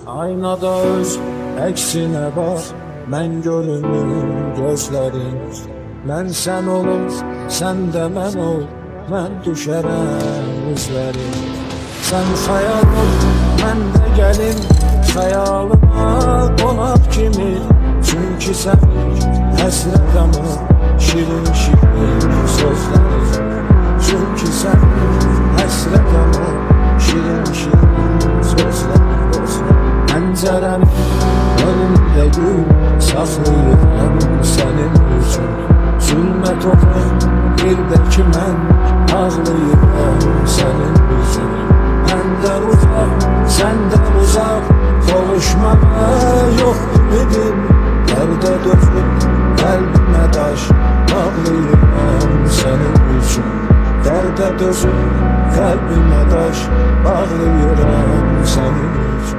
Aynada öz əksine bak, mən görünüm gözlərin. Mən sən olum, sən də mən ol, mən düşərəm üzlərin. Sən xəyal ol, mən də gəlim, xəyalıma qonaq kimi. Çünki sən həsrətəm o, şirin şirin sözlərin. Çünki sən həsrətəm o, şirin şirin sözlərin. Pəncərəm önümdə gül, saxlayıram sənin üçün. Zülmət olur bir də ki mən ağlayıram sənin üçün. Məndən uzaq, səndən uzaq, qovuşmağa yox ümidim. Dərdə dözüb qəlbimə daş bağlayıram sənin üçün. Dərdə dözüb qəlbimə daş bağlayıram sənin üçün.